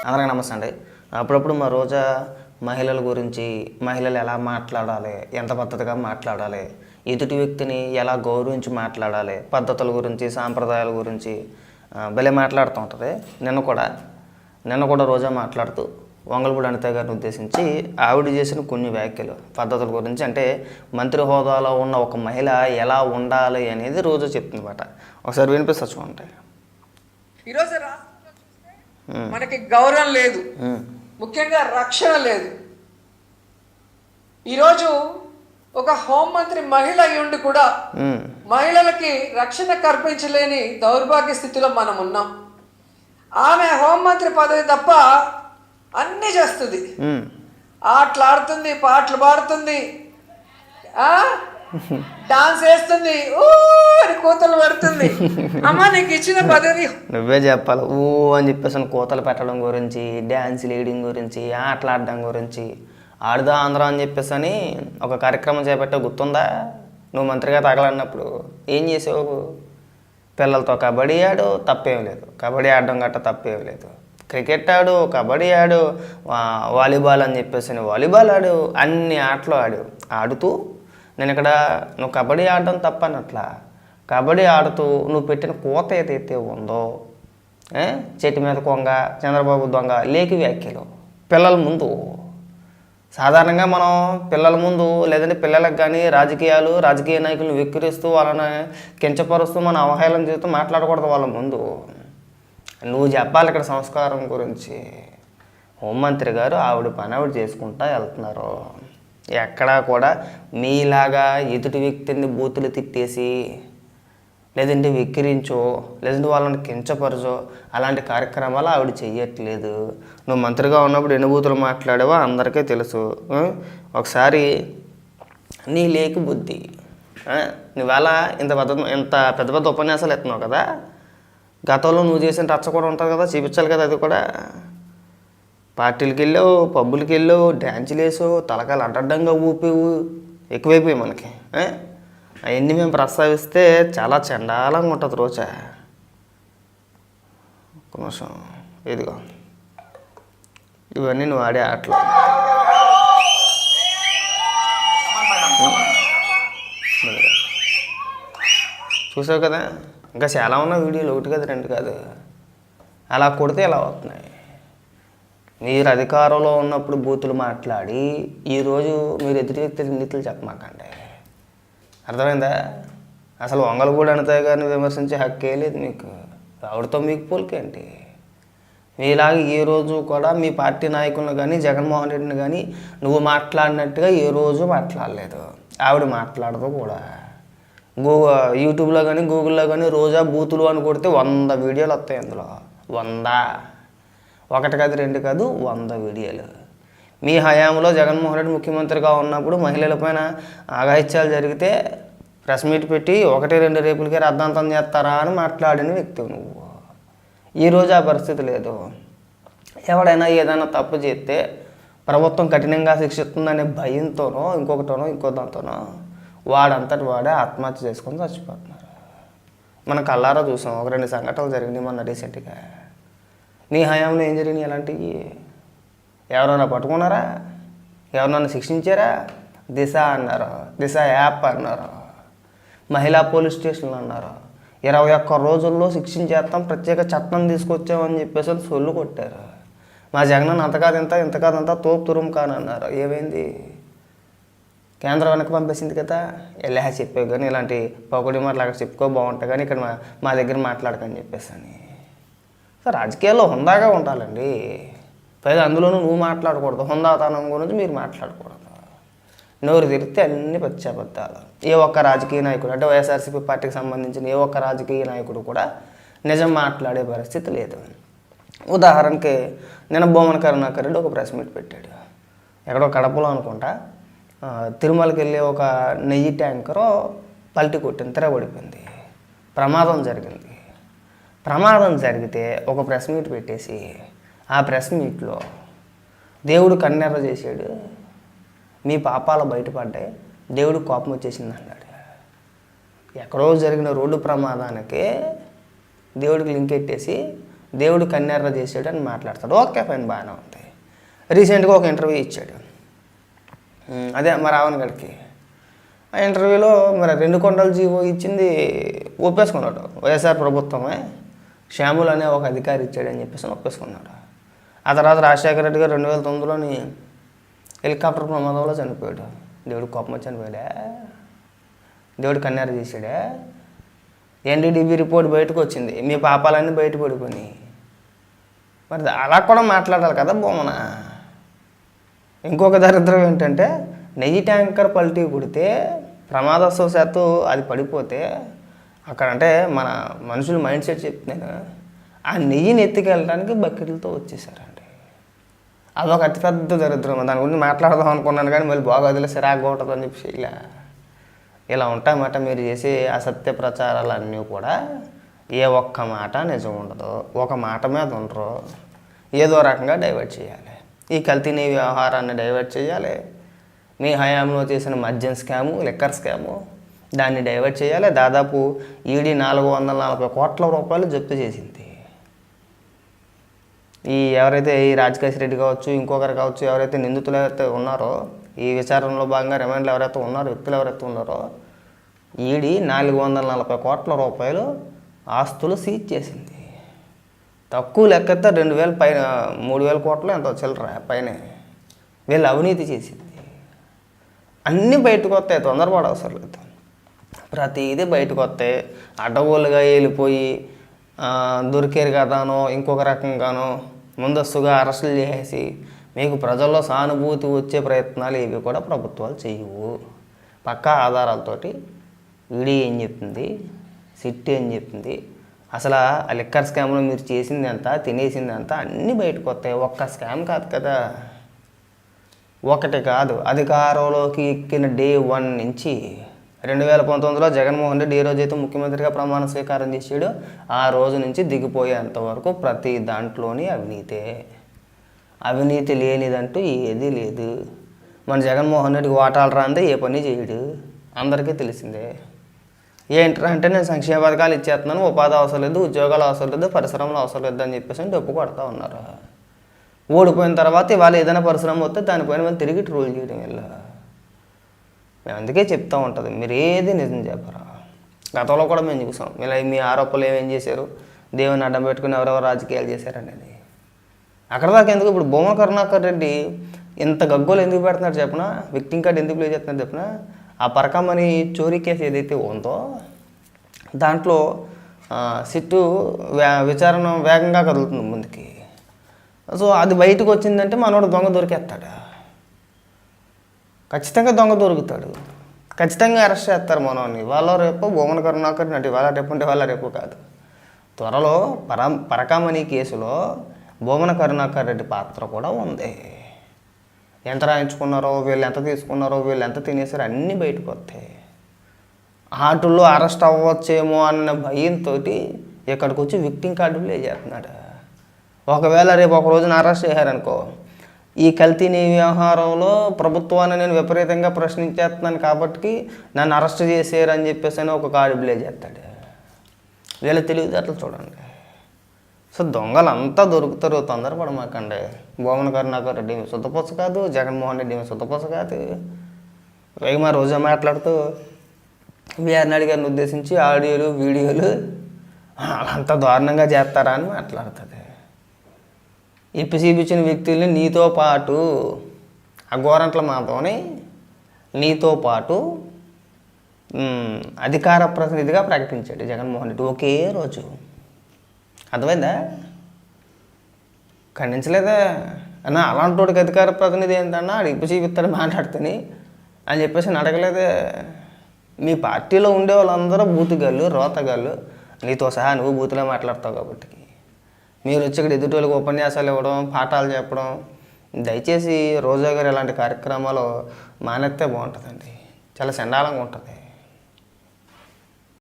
అందరికీ నమస్తే అండి. అప్పుడప్పుడు మా రోజా మహిళల గురించి, మహిళలు ఎలా మాట్లాడాలి, ఎంత పద్ధతిగా మాట్లాడాలి, ఎదుటి వ్యక్తిని ఎలా గౌరవించి మాట్లాడాలి, పద్ధతుల గురించి, సాంప్రదాయాల గురించి భలే మాట్లాడుతూ ఉంటుంది. నిన్న కూడా రోజా మాట్లాడుతూ వంగలపూడి అనిత గారిని ఉద్దేశించి ఆవిడ చేసిన కొన్ని వ్యాఖ్యలు పద్ధతుల గురించి, అంటే మంత్రి హోదాలో ఉన్న ఒక మహిళ ఎలా ఉండాలి అనేది రోజా చెప్తుందన్నమాట. ఒకసారి వినిపిస్తా చూడండి. ఈరోజు మనకి గౌరవం లేదు, ముఖ్యంగా రక్షణ లేదు. ఈరోజు ఒక హోంమంత్రి మహిళ అయ్యుండి కూడా మహిళలకి రక్షణ కల్పించలేని దౌర్భాగ్య స్థితిలో మనం ఉన్నాం. ఆమె హోంమంత్రి పదవి తప్ప అన్నీ చేస్తుంది. ఆటలాడుతుంది, పాటలు పాడుతుంది, డాన్స్ వేస్తుంది, అని కూతలు పెడుతుంది. అమ్మ నీకు ఇచ్చిన పదవి నువ్వే చెప్పాలి. అని చెప్పేసి కూతలు పెట్టడం గురించి, డ్యాన్స్ వేయడం గురించి, ఆటలాడడం గురించి, ఆడుదా ఆంధ్ర అని చెప్పేసి అని ఒక కార్యక్రమం చేపట్టే గుర్తుందా? నువ్వు మంత్రిగా తగలన్నప్పుడు ఏం చేసావు? పిల్లలతో కబడ్డీ ఆడు, తప్పేం లేదు. కబడ్డీ ఆడడం గట్ట తప్పేం లేదు. క్రికెట్ ఆడు, కబడ్డీ ఆడు, వాలీబాల్ అని చెప్పేసి వాలీబాల్ ఆడు, అన్ని ఆటలు ఆడుతూ నేను ఇక్కడ నువ్వు కబడ్డీ ఆడడం తప్పనట్లా, కబడ్డీ ఆడుతూ నువ్వు పెట్టిన కోత ఏదైతే ఉందో, చెట్టు మీద కొంగ, చంద్రబాబు దొంగ, లేఖి వ్యాఖ్యలు పిల్లల ముందు, సాధారణంగా మనం పిల్లల ముందు లేదంటే పిల్లలకు కానీ రాజకీయ నాయకులను వెక్కిరిస్తూ వాళ్ళని కించపరుస్తూ మనం అవహేళన చేస్తూ మాట్లాడకూడదు వాళ్ళ ముందు. నువ్వు చెప్పాలి ఇక్కడ సంస్కారం గురించి. హోంమంత్రి గారు ఆవిడ పని ఆవిడ చేసుకుంటా వెళ్తున్నారు. ఎక్కడా కూడా మీలాగా ఎదుటి వ్యక్తిని బూతులు తిట్టేసి లేదంటే వెక్కిరించో లేదంటే వాళ్ళని కించపరచో అలాంటి కార్యక్రమాలు ఆవిడ చెయ్యట్లేదు. నువ్వు మంత్రిగా ఉన్నప్పుడు ఎన్ని బూతులు మాట్లాడావో అందరికీ తెలుసు. ఒకసారి నీ లేకి బుద్ధి, నువ్వేళ ఇంత పెద్ద పెద్ద ఉపన్యాసాలు ఎత్తున్నావు కదా, గతంలో నువ్వు చేసిన రచ్చ కూడా ఉంటుంది కదా, చూపించాలి కదా. అది కూడా పార్టీలకి వెళ్ళావు, పబ్బులకి వెళ్ళావు, డ్యాన్సులు వేసావు, తలకాయలు అడ్డడ్డంగా ఊపేవు, ఎక్కువైపోయాయి మనకి. అవన్నీ మేము ప్రస్తావిస్తే చాలా చండాలంగా ఉంటుంది రోజా. ఒక్క నిమిషం, ఇదిగో ఇవన్నీ నువ్వు ఆడే ఆటలు. చూసావు కదా, ఇంకా చాలా ఉన్న వీడియోలు, ఒకటి కాదు రెండు కాదు. అలా కొడితే ఇలా అవుతున్నాయి. మీరు అధికారంలో ఉన్నప్పుడు బూతులు మాట్లాడి ఈరోజు మీరు ఎదుటి వ్యక్తి నీతులు చెప్పమాకండి. అర్థమైందా? అసలు వంగలపూడి అనిత గారిని విమర్శించే హక్కే లేదు మీకు. ఆవిడతో మీకు పోలికేంటి? మీలాగా ఏ రోజు కూడా మీ పార్టీ నాయకులను కానీ జగన్మోహన్ రెడ్డిని కానీ నువ్వు మాట్లాడినట్టుగా ఏ రోజు మాట్లాడలేదు. ఆవిడ మాట్లాడదు కూడా. యూట్యూబ్లో కానీ గూగుల్లో కానీ రోజా బూతులు అని కొడితే 100 వీడియోలు వస్తాయి. అందులో 100, ఒకటి కాదు రెండు కాదు, 100 వీడియోలు. మీ హయాంలో జగన్మోహన్ రెడ్డి ముఖ్యమంత్రిగా ఉన్నప్పుడు మహిళలపైన అఘాయిత్యాలు జరిగితే ప్రెస్ మీట్ పెట్టి 1-2 రేపులకే రద్దాంతం చేస్తారా అని మాట్లాడిన వ్యక్తి నువ్వు. ఈరోజు ఆ పరిస్థితి లేదు. ఎవడైనా ఏదైనా తప్పు చేస్తే ప్రభుత్వం కఠినంగా శిక్షిస్తుందనే భయంతోనో ఇంకో దాంతోనో వాడంతటి వాడే ఆత్మహత్య చేసుకొని చచ్చిపోతున్నారు. మనం కళ్ళారా చూసాం. 1-2 సంఘటనలు జరిగినాయి మొన్న రీసెంట్గా. నీ హయాంలో ఏం జరిగినాయి అలాంటివి? ఎవరైనా పట్టుకున్నారా? ఎవరినైనా శిక్షించారా? దిశ అన్నారు, దిశ యాప్ అన్నారు, మహిళా పోలీస్ స్టేషన్లు అన్నారు. 21 రోజుల్లో శిక్షించేస్తాం, ప్రత్యేక చట్టం తీసుకొచ్చామని చెప్పేసి సొల్లు కొట్టారు. మా జగన్ అంత కాదు ఇంత కాదంతా తోపు తురుము కానన్నారు. ఏమైంది? కేంద్రం వెనక్కి పంపేసింది కదా. ఎలా చెప్పావు కానీ ఇలాంటి పొగడి మాటలు అక్కడ చెప్పుకో బాగుంటాయి కానీ ఇక్కడ మా దగ్గర మాట్లాడకని చెప్పేసి అని. రాజకీయాల్లో హుందాగా ఉండాలండి. పైగా అందులోనూ నువ్వు మాట్లాడకూడదు. హుందాతనం గురించి మీరు మాట్లాడకూడదు. నోరు తిరిగితే అన్ని పచ్చాబద్దాలు. ఏ ఒక్క రాజకీయ నాయకుడు, అంటే వైఎస్ఆర్సీపీ పార్టీకి సంబంధించిన ఏ ఒక్క రాజకీయ నాయకుడు కూడా నిజం మాట్లాడే పరిస్థితి లేదు. ఉదాహరణకి నిన్న బొమ్మన కరుణాకర్ రెడ్డి ఒక ప్రెస్ మీట్ పెట్టాడు. ఎక్కడో కడపలో అనుకుంటా. తిరుమలకి వెళ్ళి ఒక నెయ్యి ట్యాంకరు పల్టీ కొట్టింది, తిరగబడిపోయింది. ప్రమాదం జరిగితే ఒక ప్రెస్ మీట్ పెట్టేసి ఆ ప్రెస్ మీట్లో దేవుడు కన్నెర్ర చేశాడు, మీ పాపాలు బయటపడ్డాయి, దేవుడు కోపం వచ్చేసింది అన్నాడు. ఎక్కడో జరిగిన రోడ్డు ప్రమాదానికి దేవుడికి లింక్ ఎట్టేసి దేవుడు కన్నెర్ర చేసాడు అని మాట్లాడతాడు. ఓకే ఫైన్, బాగానే ఉంది. రీసెంట్గా ఒక ఇంటర్వ్యూ ఇచ్చాడు, అదే మా రావణ్ గడికి. ఆ ఇంటర్వ్యూలో మరి 2 కొండల జీవో ఇచ్చింది ఒప్పేసుకున్నాడు. వైఎస్ఆర్ ప్రభుత్వమే శ్యాములు అనే ఒక అధికారి ఇచ్చాడని చెప్పేసి ఒప్పేసుకున్నాడు. ఆ తర్వాత రాజశేఖర రెడ్డి గారు 2009లోని హెలికాప్టర్ ప్రమాదంలో చనిపోయాడు. దేవుడు కోపం వచ్చి చనిపోయాడా? దేవుడు కన్నెర్ర చేశాడా? ఎన్డీడీబీ రిపోర్ట్ బయటకు వచ్చింది, మీ పాపాలన్నీ బయట పడిపోయినాయి. మరి అలా కూడా మాట్లాడాలి కదా బొమ్మన. ఇంకొక దరిద్రం ఏంటంటే, నెయ్యి ట్యాంకర్ పల్టీ కొడితే ప్రమాదవశాత్తు అది పడిపోతే అక్కడ అంటే మన మనుషులు మైండ్ సెట్ చెప్తున్నాను, ఆ నెయ్యిని ఎత్తుకెళ్ళడానికి బకెట్లతో వచ్చేసారండి. అదొక అతిపెద్ద దరిద్రం. దాని గురించి మాట్లాడదాం అనుకున్నాను కానీ మళ్ళీ బాగోదులే, సిరాగ్గా ఉంటుంది అని చెప్పి ఇలా ఉంటాయన్నమాట. మీరు చేసే అసత్య ప్రచారాలన్నీ కూడా ఏ ఒక్క మాట నిజం ఉండదు, ఒక మాట మీద ఉండరు, ఏదో రకంగా డైవర్ట్ చేయాలి. ఈ కల్తీ నెయ్యి వ్యవహారాన్ని డైవర్ట్ చేయాలి. మీ హయాంలో చేసిన మద్యం స్కాము, లిక్కర్ స్కాము, దాన్ని డైవర్ట్ చేయాలి. దాదాపు ఈడీ 440 కోట్ల రూపాయలు జప్తు చేసింది. ఎవరైతే ఈ రాజకేశ్ రెడ్డి కావచ్చు, ఇంకొకరు కావచ్చు, ఎవరైతే నిందితులు ఎవరైతే ఉన్నారో, ఈ విచారణలో భాగంగా రిమాండ్లు ఎవరైతే ఉన్నారో, వ్యక్తులు ఎవరైతే ఉన్నారో, ఈడీ 440 కోట్ల రూపాయలు ఆస్తులు సీజ్ చేసింది. తక్కువ లెక్కతో 2,000 పైన 3,000 కోట్లు ఎంతో చిల్లర పైన వీళ్ళు అవినీతి చేసింది. అన్నీ బయటకు వస్తాయి, తొందరపడ అవసరం లేదు. ప్రతిదీ బయటకు వస్తాయి. అడ్డగోలుగా వెళ్ళిపోయి దొరికారు కదానో ఇంకొక రకంగానో ముందస్తుగా అరెస్టులు చేసి మీకు ప్రజల్లో సానుభూతి వచ్చే ప్రయత్నాలు ఇవి కూడా ప్రభుత్వాలు చేయవు. పక్కా ఆధారాలతోటి ఈడీ ఏం చెప్తుంది, సిట్ ఏం చెప్తుంది, అసలు ఆ లిక్కర్ స్కామ్లో మీరు చేసింది ఎంత, తినేసింది ఎంత, అన్నీ బయటకు వస్తాయి. ఒక్క స్కామ్ కాదు కదా, ఒకటి కాదు. అధికారంలోకి ఎక్కిన డే 1 నుంచి 2019లో జగన్మోహన్ రెడ్డి ఏ రోజైతే ముఖ్యమంత్రిగా ప్రమాణ స్వీకారం చేసాడో ఆ రోజు నుంచి దిగిపోయేంత వరకు ప్రతి దాంట్లోని అవినీతే. అవినీతి లేనిదంటూ ఏదీ లేదు. మన జగన్మోహన్ రెడ్డికి వాటాలు రాందే ఏ పని చేయడు, అందరికీ తెలిసిందే. ఏంటంటే అంటే నేను సంక్షేమ పథకాలు ఇచ్చేస్తున్నాను, ఉపాధి అవసరం లేదు, ఉద్యోగాలు అవసరం లేదు, పరిశ్రమలు అవసరం లేదు అని చెప్పేసి డబ్బు కొడతా ఉన్నారు. ఓడిపోయిన తర్వాత ఇవాళ ఏదైనా పరిశ్రమ వస్తే దానిపైన మనం తిరిగి ట్రోల్ చేయడం వల్ల మేము అందుకే చెప్తూ ఉంటుంది, మీరు ఏది నిజం చెప్పరా. గతంలో కూడా మేము చూసాం ఇలా మీ ఆరోపణలు ఏమేం చేశారు, దేవుని అడ్డం పెట్టుకుని ఎవరెవరు రాజకీయాలు చేశారనేది. అక్కడ దాకా ఎందుకు ఇప్పుడు భూమా కరుణాకర్ రెడ్డి ఇంత గగ్గోలు ఎందుకు పెడుతున్నారు చెప్పిన, విక్టింగ్ కార్డు ఎందుకు ప్లే చేస్తున్నారు చెప్పిన, ఆ పరకమని చోరీ కేసు ఏదైతే ఉందో దాంట్లో సిట్టు విచారణ వేగంగా కదులుతుంది ముందుకి. సో అది బయటకు వచ్చిందంటే మనోడు దొంగ దొరికేస్తాడు, ఖచ్చితంగా దొంగ దొరుకుతాడు, ఖచ్చితంగా అరెస్ట్ చేస్తారు మనోని. వాళ్ళ రేపు భూమన కరుణాకర్ అంటే వాళ్ళ రేపు అంటే వాళ్ళ రేపు కాదు, త్వరలో పరకామణి కేసులో భూమన కరుణాకర్ రెడ్డి పాత్ర కూడా ఉంది. ఎంత రాయించుకున్నారో, వీళ్ళు ఎంత తీసుకున్నారో, వీళ్ళు ఎంత తినేసారో అన్నీ బయటకు వస్తాయి. ఆటల్లో అరెస్ట్ అవ్వచ్చేమో అన్న భయంతో ఇక్కడికి వచ్చి విక్టింగ్ కార్డు ప్లే చేస్తున్నాడు. ఒకవేళ రేపు ఒక రోజున అరెస్ట్ చేశారనుకో, ఈ కల్తీని వ్యవహారంలో ప్రభుత్వాన్ని నేను విపరీతంగా ప్రశ్నించేస్తున్నాను కాబట్టి నన్ను అరెస్ట్ చేసారని చెప్పేసి అని ఒక కార్డు ప్లే చేస్తాడు. వీళ్ళ తెలివితేటలు చూడండి. సో దొంగలు అంతా దొరుకుతారు, తొందరపడమాకండి. భూమన కరుణాకర్ రెడ్డి శుద్ధపొచ్చ కాదు, జగన్మోహన్ రెడ్డి శుద్ధపొచ్చ కాదు. వేగమా రోజా మాట్లాడుతూ వీఆర్ నాయుడు గారిని ఉద్దేశించి ఆడియోలు వీడియోలు అంత దారుణంగా చేస్తారా అని మాట్లాడుతుంది. ఇప్పి చూపించిన వ్యక్తుల్ని నీతో పాటు ఆ గోరంట్ల మాతోని నీతో పాటు అధికార ప్రతినిధిగా ప్రకటించాడు జగన్మోహన్ రెడ్డి ఒకే రోజు. అర్థమైందా? ఖండించలేదా అన్నా? అలాంటి వాడికి అధికార ప్రతినిధి ఏంటన్నా ఇప్పు చూపిస్తాడు మాట్లాడుతుంది అని చెప్పేసి అడగలేదే. మీ పార్టీలో ఉండే వాళ్ళందరూ బూతుగాళ్ళు, రోతగాళ్ళు, నీతో సహా నువ్వు బూతులో మాట్లాడతావు కాబట్టి మీరు వచ్చి ఇక్కడ ఎదుటోళ్ళకి ఉపన్యాసాలు ఇవ్వడం, పాఠాలు చెప్పడం, దయచేసి రోజా గారు ఇలాంటి కార్యక్రమాలు మానేస్తే బాగుంటుందండి. చాలా చండాలంగా ఉంటుంది.